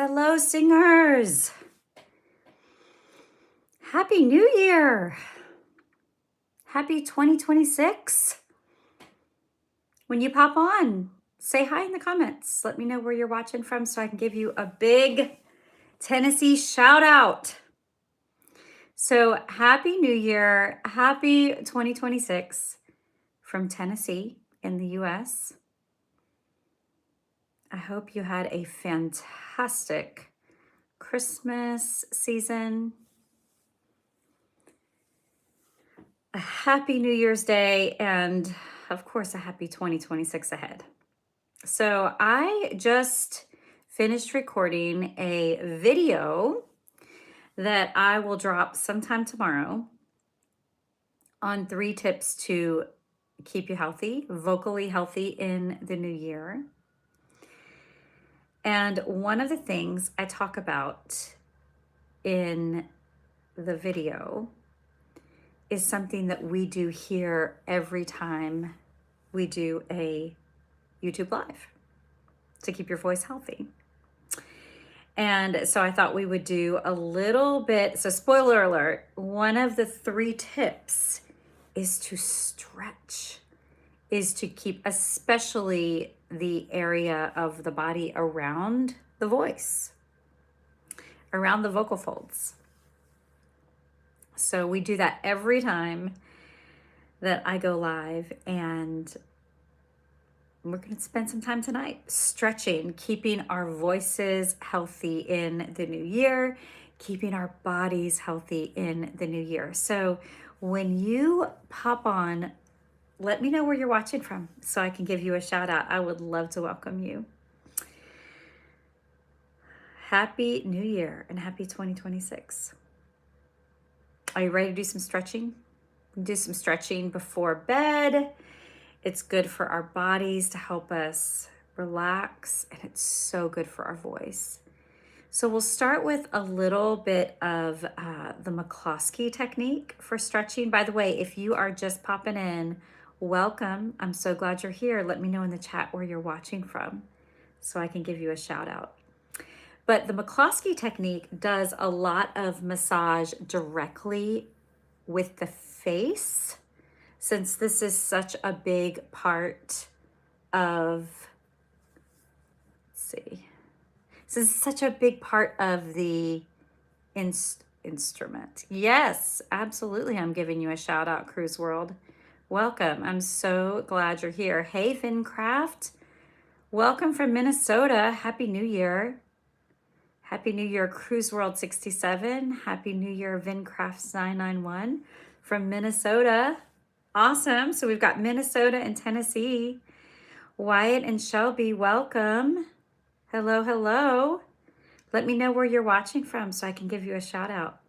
Hello, singers. Happy New Year. Happy 2026. When you pop on, say hi in the comments. Let me know where you're watching from so I can give you a big Tennessee shout out. So, Happy New Year. Happy 2026 from Tennessee in the US. I hope you had a fantastic Christmas season. A happy New Year's Day, and of course, a happy 2026 ahead. So, I just finished recording a video that I will drop sometime tomorrow on 3 tips to keep you healthy, vocally healthy in the new year. And one of the things I talk about in the video is something that we do here every time we do a YouTube Live to keep your voice healthy. And so I thought we would do a little bit. So, spoiler alert, one of the 3 tips is to stretch, is to keep especially the area of the body around the voice, around the vocal folds. So we do that every time that I go live, and we're going to spend some time tonight stretching, keeping our voices healthy in the new year, keeping our bodies healthy in the new year. So when you pop on, let me know where you're watching from so I can give you a shout out. I would love to welcome you. Happy New Year and happy 2026. Are you ready to do some stretching? Do some stretching before bed. It's good for our bodies to help us relax, and it's so good for our voice. So we'll start with a little bit of the McClosky technique for stretching. By the way, if you are just popping in, welcome. I'm so glad you're here. Let me know in the chat where you're watching from so I can give you a shout out. But the McClosky technique does a lot of massage directly with the face, since this is such a big part of, this is such a big part of the instrument. Yes, absolutely. I'm giving you a shout out, Cruise World. Welcome. I'm so glad you're here. Hey, Vincraft. Welcome from Minnesota. Happy New Year. Happy New Year, Cruise World 67. Happy New Year, Vincrafts 991 from Minnesota. Awesome. So we've got Minnesota and Tennessee. Wyatt and Shelby, welcome. Hello, hello. Let me know where you're watching from so I can give you a shout out.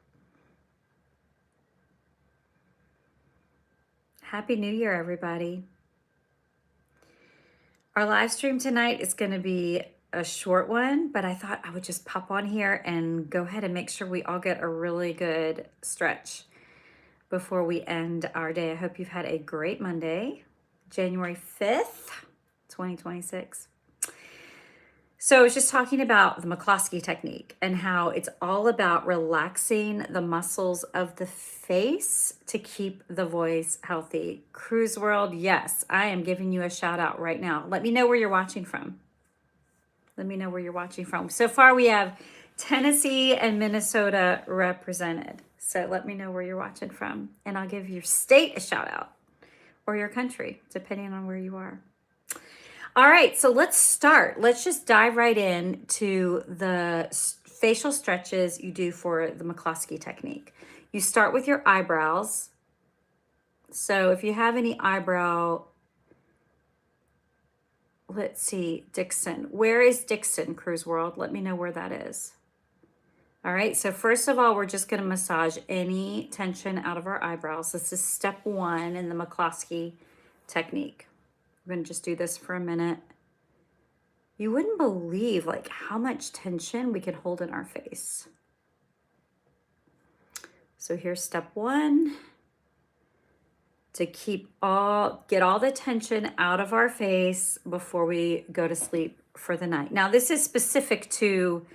Happy New Year, everybody. Our live stream tonight is going to be a short one, but I thought I would just pop on here and go ahead and make sure we all get a really good stretch before we end our day. I hope you've had a great Monday, January 5th, 2026. So I was just talking about the McClosky technique and how it's all about relaxing the muscles of the face to keep the voice healthy. Cruise World, yes, I am giving you a shout out right now. Let me know where you're watching from. Let me know where you're watching from. So far we have Tennessee and Minnesota represented. So let me know where you're watching from, and I'll give your state a shout out or your country, depending on where you are. All right, so let's start. Let's just dive right in to the facial stretches you do for the McClosky technique. You start with your eyebrows. So if you have any eyebrow, let's see, Dixon. Where is Dixon, Cruise World? Let me know where that is. All right, so first of all, we're just going to massage any tension out of our eyebrows. This is step 1 in the McClosky technique. We're going to just do this for a minute. You wouldn't believe like how much tension we can hold in our face. So here's step 1. To get all the tension out of our face before we go to sleep for the night. Now, this is specific to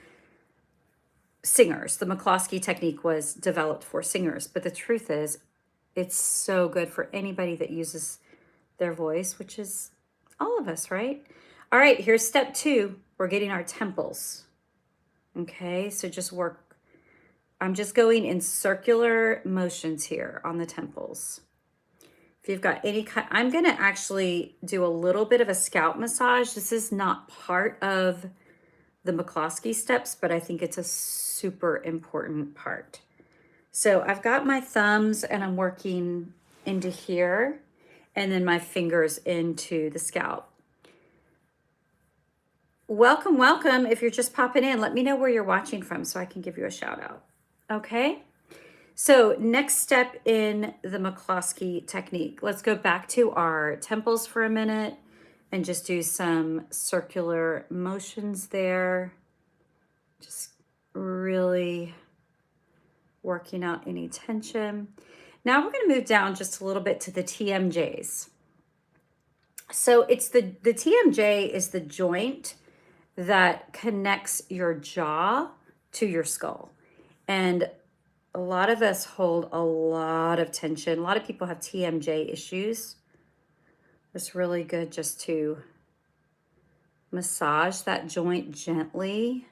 singers. The McClosky technique was developed for singers, but the truth is, it's so good for anybody that uses their voice, which is all of us, right? All right, here's step 2. We're getting our temples. Okay, so just work. I'm just going in circular motions here on the temples. If you've got any kind, I'm going to actually do a little bit of a scalp massage. This is not part of the McClosky steps, but I think it's a super important part. So I've got my thumbs and I'm working into here, and then my fingers into the scalp. Welcome, welcome. If you're just popping in, let me know where you're watching from so I can give you a shout out. Okay? So next step in the McClosky technique, let's go back to our temples for a minute and just do some circular motions there. Just really working out any tension. Now we're going to move down just a little bit to the TMJs. So it's the TMJ is the joint that connects your jaw to your skull. And a lot of us hold a lot of tension. A lot of people have TMJ issues. It's really good just to massage that joint gently.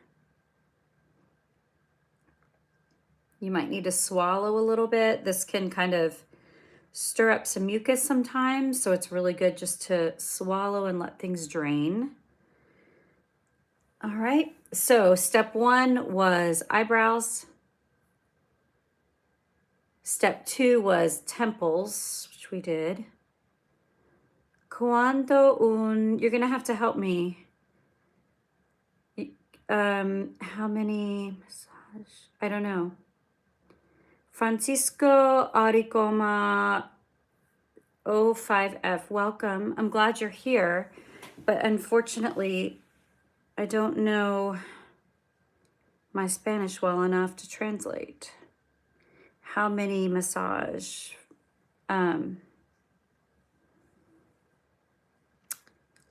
You might need to swallow a little bit. This can kind of stir up some mucus sometimes, so it's really good just to swallow and let things drain. All right, so step 1 was eyebrows. Step 2 was temples, which we did. You're gonna have to help me. How many massage? I don't know. Francisco Aricoma 05F, welcome. I'm glad you're here, but unfortunately, I don't know my Spanish well enough to translate. How many massage?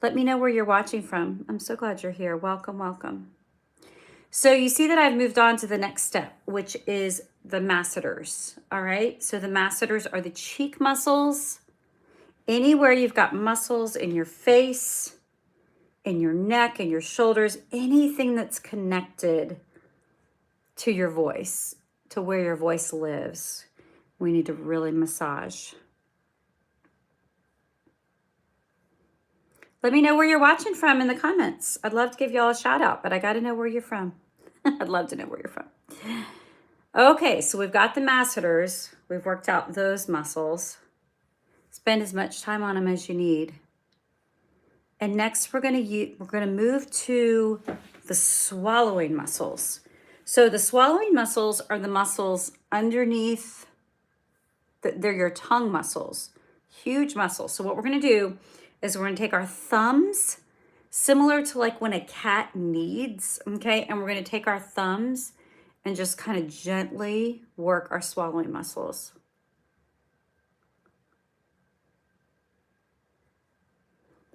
Let me know where you're watching from. I'm so glad you're here. Welcome, welcome. So you see that I've moved on to the next step, which is the masseters. All right, so the masseters are the cheek muscles. Anywhere you've got muscles in your face, in your neck, in your shoulders, anything that's connected to your voice, to where your voice lives, we need to really massage. Let me know where you're watching from in the comments. I'd love to give you all a shout out, but I got to know where you're from. I'd love to know where you're from. Okay, so we've got the masseters. We've worked out those muscles. Spend as much time on them as you need. And next we're going to move to the swallowing muscles. So the swallowing muscles are the muscles underneath, they're your tongue muscles, huge muscles. So what we're going to do is we're going to take our thumbs, similar to like when a cat kneads, okay? And we're going to take our thumbs and just kind of gently work our swallowing muscles.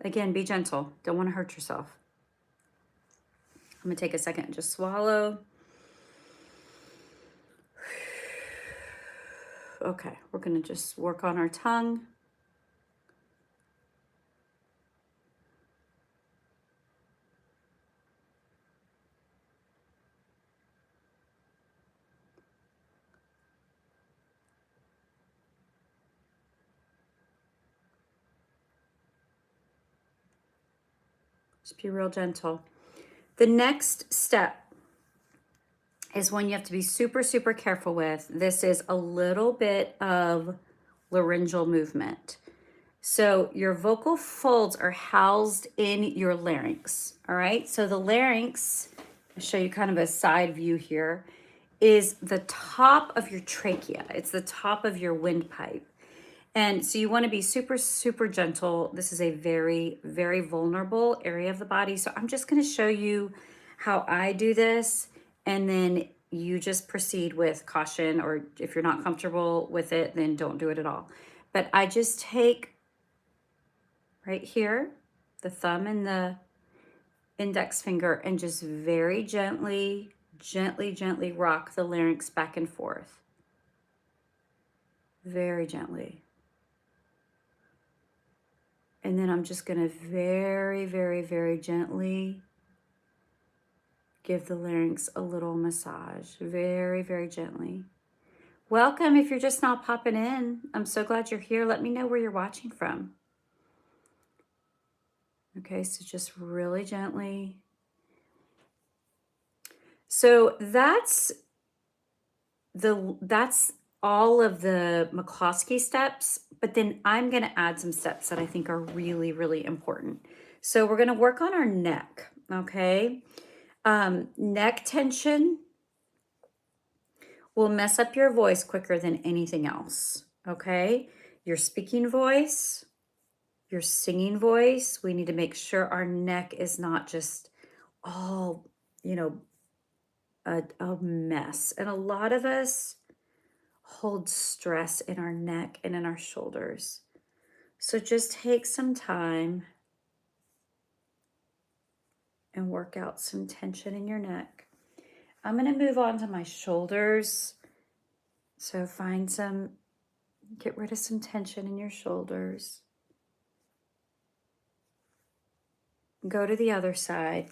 Again, be gentle. Don't want to hurt yourself. I'm going to take a second and just swallow. Okay, we're going to just work on our tongue. Just be real gentle. The next step is one you have to be super, super careful with. This is a little bit of laryngeal movement. So your vocal folds are housed in your larynx, all right? So the larynx, I'll show you kind of a side view here, is the top of your trachea. It's the top of your windpipe. And so you want to be super, super gentle. This is a very, very vulnerable area of the body. So I'm just going to show you how I do this. And then you just proceed with caution, or if you're not comfortable with it, then don't do it at all. But I just take right here, the thumb and the index finger, and just very gently Gently, gently rock the larynx back and forth. Very gently. And then I'm just going to very, very, very gently give the larynx a little massage. Very, very gently. Welcome if you're just now popping in. I'm so glad you're here. Let me know where you're watching from. Okay, so just really gently. So that's all of the McClosky steps, but then I'm going to add some steps that I think are really, really important. So we're going to work on our neck, okay? Neck tension will mess up your voice quicker than anything else, okay? Your speaking voice, your singing voice, we need to make sure our neck is not just all, a mess. And a lot of us hold stress in our neck and in our shoulders. So just take some time and work out some tension in your neck. I'm going to move on to my shoulders. So get rid of some tension in your shoulders. Go to the other side.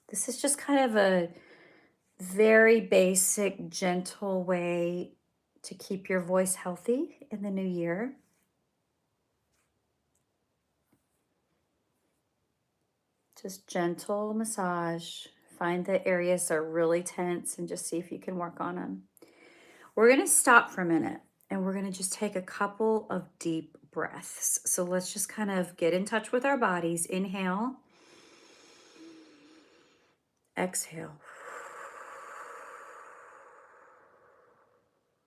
This is just kind of a very basic, gentle way to keep your voice healthy in the new year. Just gentle massage. Find the areas that are really tense and just see if you can work on them. We're going to stop for a minute and we're going to just take a couple of deep breaths. So let's just kind of get in touch with our bodies. Inhale. Exhale.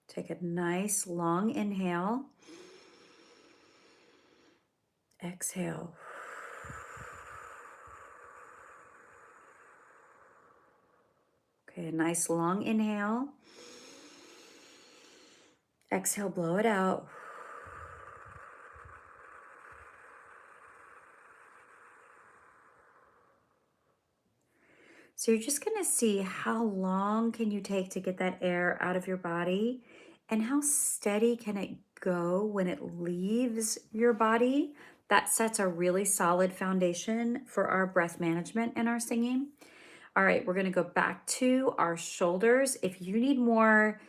Take a nice long inhale. Exhale. Okay, a nice long inhale. Exhale, blow it out. So you're just going to see how long can you take to get that air out of your body and how steady can it go when it leaves your body. That sets a really solid foundation for our breath management and our singing. All right, we're going to go back to our shoulders. If you need more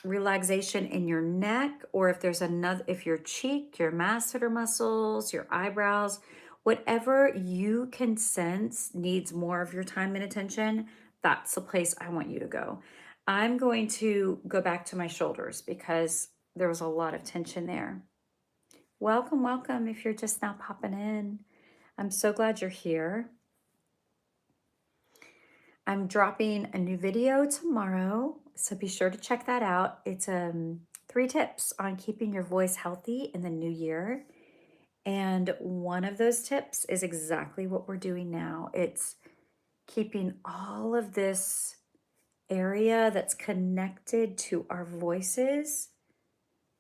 relaxation in your neck, or if your cheek, your masseter muscles, your eyebrows, whatever you can sense needs more of your time and attention, that's the place I want you to go. I'm going to go back to my shoulders because there was a lot of tension there. Welcome, welcome if you're just now popping in. I'm so glad you're here. I'm dropping a new video tomorrow, so be sure to check that out. It's 3 tips on keeping your voice healthy in the new year. And one of those tips is exactly what we're doing now. It's keeping all of this area that's connected to our voices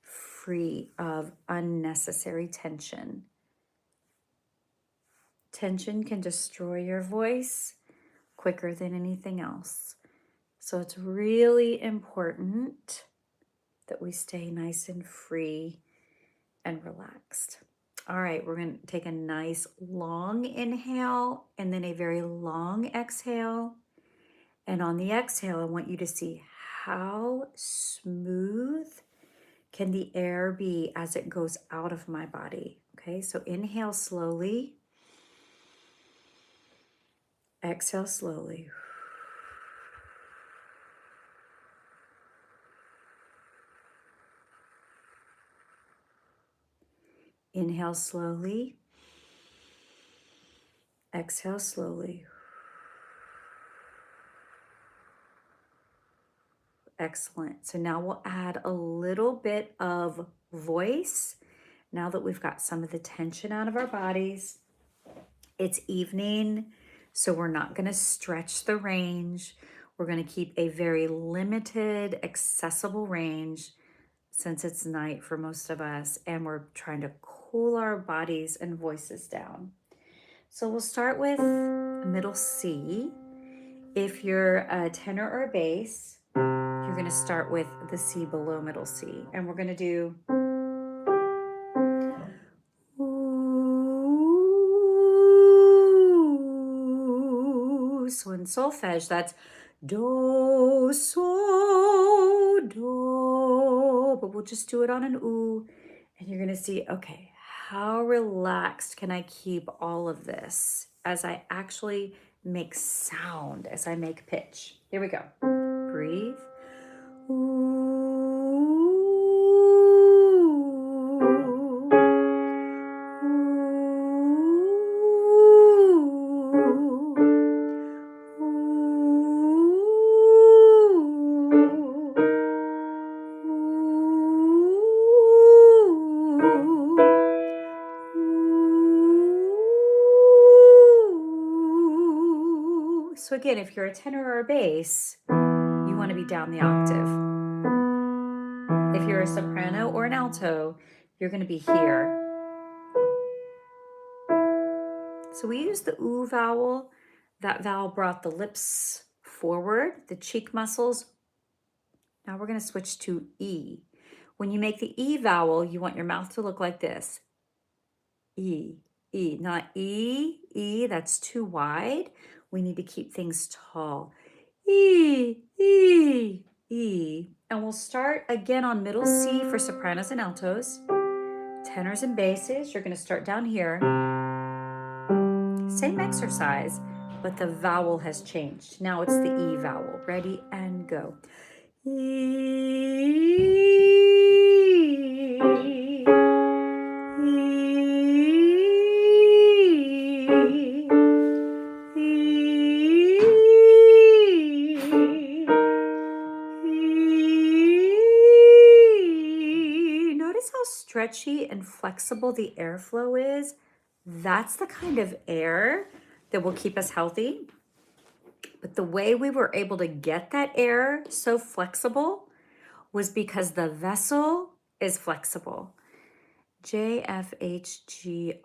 free of unnecessary tension. Tension can destroy your voice quicker than anything else. So it's really important that we stay nice and free and relaxed. All right, we're going to take a nice long inhale and then a very long exhale. And on the exhale, I want you to see how smooth can the air be as it goes out of my body. Okay, so inhale slowly. Exhale slowly. Inhale slowly. Exhale slowly. Excellent. So now we'll add a little bit of voice. Now that we've got some of the tension out of our bodies, it's evening, so we're not going to stretch the range. We're going to keep a very limited, accessible range since it's night for most of us, and we're trying to cool our bodies and voices down. So we'll start with middle C. If you're a tenor or a bass, you're going to start with the C below middle C. And we're going to do ooh. So in solfege, that's do, so, do. But we'll just do it on an ooh. And you're going to see, okay, how relaxed can I keep all of this as I actually make sound, as I make pitch. Here we go. Breathe. So again, if you're a tenor or a bass, you want to be down the octave. If you're a soprano or an alto, you're going to be here. So we use the ooh vowel. That vowel brought the lips forward, the cheek muscles. Now we're going to switch to E. When you make the E vowel, you want your mouth to look like this. E, E, not E, E, that's too wide. We need to keep things tall. E, E, E. And we'll start again on middle C for sopranos and altos. Tenors and basses, you're going to start down here. Same exercise, but the vowel has changed. Now it's the E vowel. Ready and go. E, Notice how stretchy and flexible the airflow is. That's the kind of air that will keep us healthy. But the way we were able to get that air so flexible was because the vessel is flexible. JFHGRE.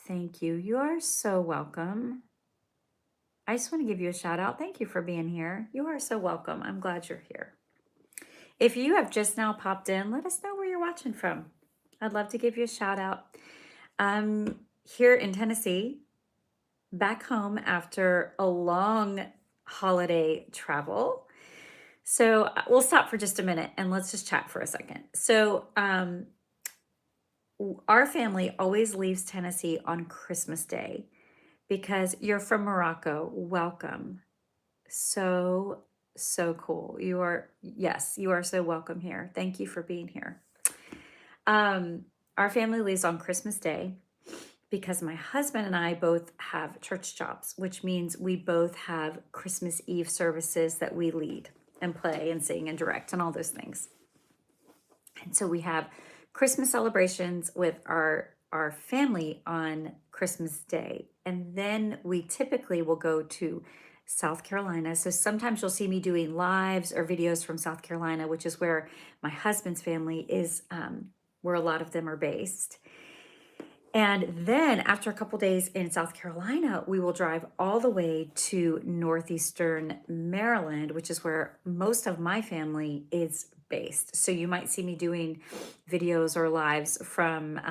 Thank you. You are so welcome. I just want to give you a shout out. Thank you for being here. You are so welcome. I'm glad you're here. If you have just now popped in, let us know where you're watching from. I'd love to give you a shout out. Here in Tennessee, back home after a long holiday travel. So we'll stop for just a minute and let's just chat for a second. So our family always leaves Tennessee on Christmas Day because you're from Morocco. Welcome. So cool. You are so welcome here. Thank you for being here. Our family leaves on Christmas Day because my husband and I both have church jobs, which means we both have Christmas Eve services that we lead and play and sing and direct and all those things. And so we have Christmas celebrations with our family on Christmas Day. And then we typically will go to South Carolina. So sometimes you'll see me doing lives or videos from South Carolina, which is where my husband's family is, where a lot of them are based. And then after a couple days in South Carolina, we will drive all the way to northeastern Maryland, which is where most of my family is based. So you might see me doing videos or lives from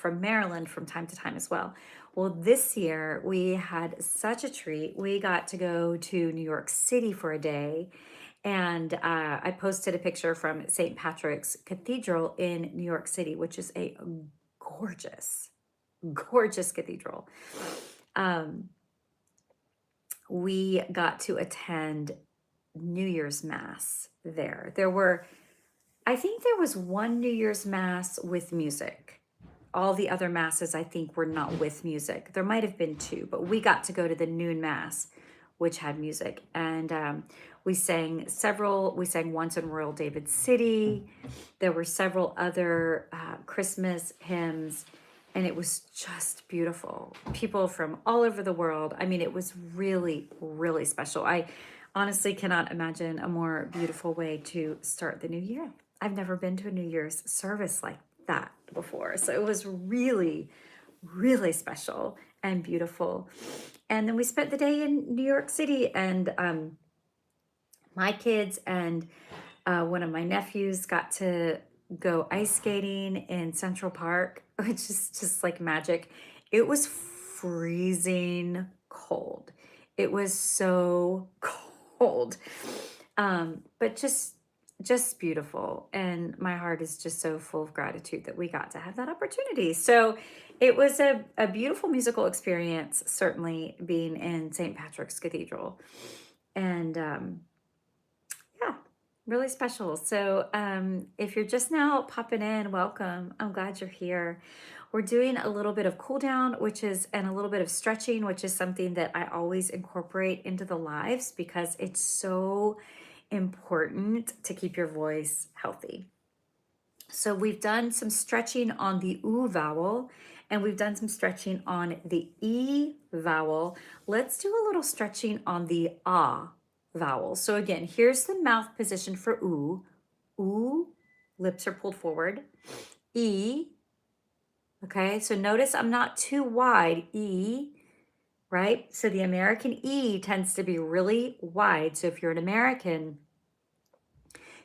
Maryland from time to time as well. Well, this year we had such a treat. We got to go to New York City for a day. And I posted a picture from St. Patrick's Cathedral in New York City, which is a gorgeous cathedral. We got to attend New Year's Mass there. I think there was one New Year's Mass with music. All the other masses, I think, were not with music. There might have been two, but we got to go to the noon Mass, which had music. And we sang once in Royal David City. There were several other Christmas hymns. And it was just beautiful. People from all over the world. I mean, it was really, really special. I honestly cannot imagine a more beautiful way to start the new year. I've never been to a New Year's service like that before. So it was really, really special and beautiful. And then we spent the day in New York City, and my kids and one of my nephews got to go ice skating in Central Park, which is just like magic. It was freezing cold. It was so cold. But just beautiful. And my heart is just so full of gratitude that we got to have that opportunity. So it was a beautiful musical experience, certainly being in St. Patrick's Cathedral. And yeah, really special. So if you're just now popping in, welcome. I'm glad you're here. We're doing a little bit of cool down, and a little bit of stretching, which is something that I always incorporate into the lives because it's so important to keep your voice healthy. So we've done some stretching on the oo vowel, and we've done some stretching on the e vowel. Let's do a little stretching on the ah vowel. So again, here's the mouth position for oo. Oo, lips are pulled forward. E, okay, so notice I'm not too wide. E, right? So the American E tends to be really wide. So if you're an American,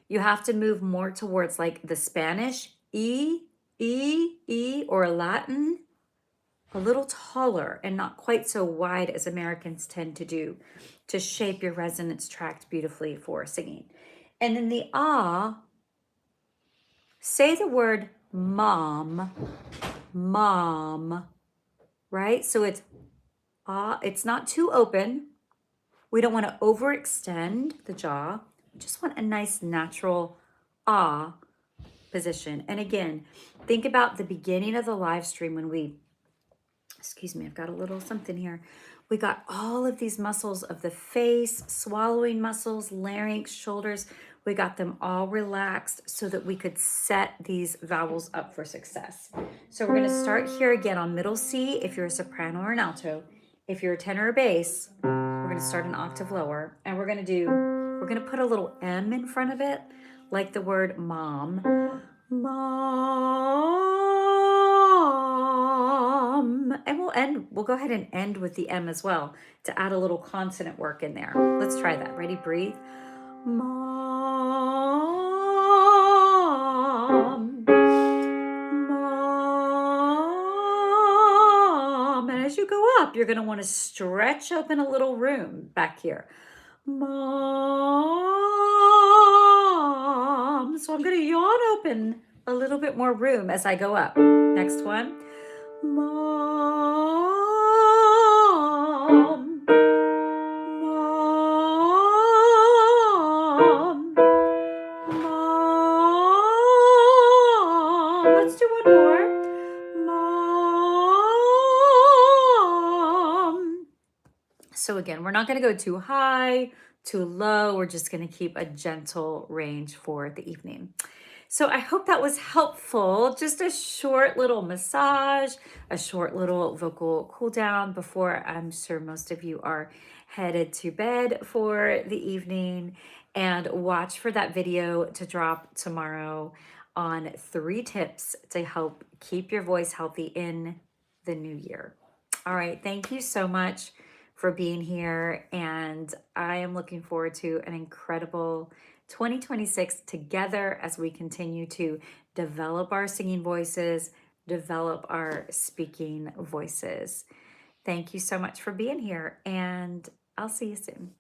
you have to move more towards like the Spanish E, E, E, or Latin, a little taller and not quite so wide as Americans tend to do to shape your resonance tract beautifully for singing. And then the ah, say the word mom, mom, right? So it's ah, it's not too open. We don't want to overextend the jaw. We just want a nice natural ah position. And again, think about the beginning of the live stream when excuse me, I've got a little something here. We got all of these muscles of the face, swallowing muscles, larynx, shoulders. We got them all relaxed so that we could set these vowels up for success. So we're going to start here again on middle C if you're a soprano or an alto. If you're a tenor or bass, we're going to start an octave lower, and we're going to put a little M in front of it, like the word mom. Mom. And we'll go ahead and end with the M as well to add a little consonant work in there. Let's try that. Ready? Breathe. Mom. Mom. And as you go up, you're going to want to stretch open a little room back here. Mom. So I'm going to yawn open a little bit more room as I go up. Next one. Mom. Mom. Mom. Let's do one more. Mom. So again, we're not going to go too high, too low. We're just going to keep a gentle range for the evening. So I hope that was helpful. Just a short little massage, a short little vocal cool down before I'm sure most of you are headed to bed for the evening. And watch for that video to drop tomorrow on 3 tips to help keep your voice healthy in the new year. All right. Thank you so much for being here. And I am looking forward to an incredible 2026 together as we continue to develop our singing voices, develop our speaking voices. Thank you so much for being here, and I'll see you soon.